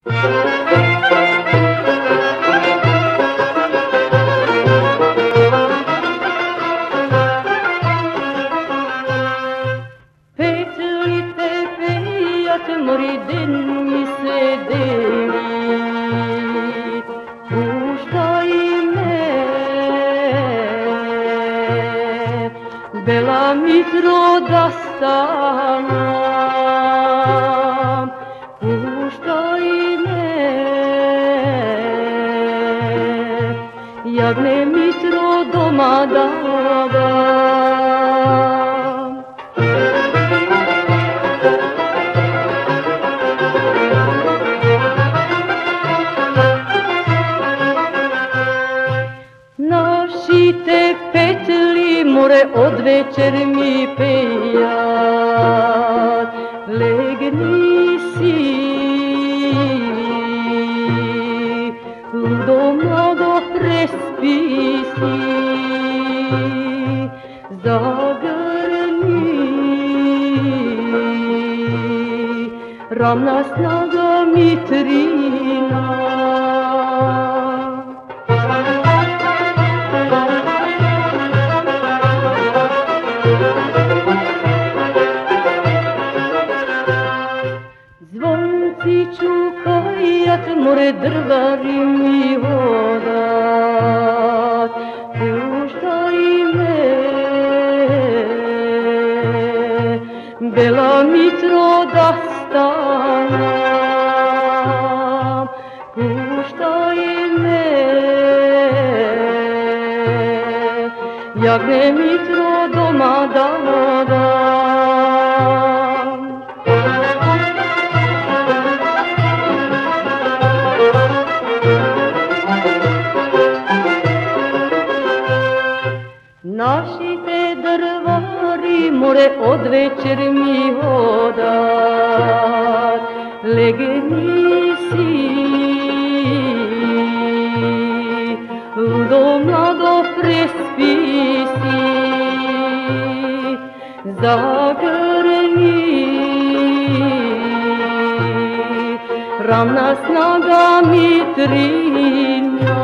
Petlite pejat mori den mi se delit, puštaj me, bela mitro da stanam, puštaj me, jagne mitro doma dadam. Našite petli more od večer mi pejat, legni si, ludo mlado prespi si, zagrni, ravna snaga mitrina. Zvonci čukajat, more drvari mi hodat, puštaj me, bela mitro da stanam, puštaj me, jagne mitro doma dadam. Našite drvari more od večer mi hodat, legni si, ludo mlado prespi si, zagrni, ravna snaga mitrina.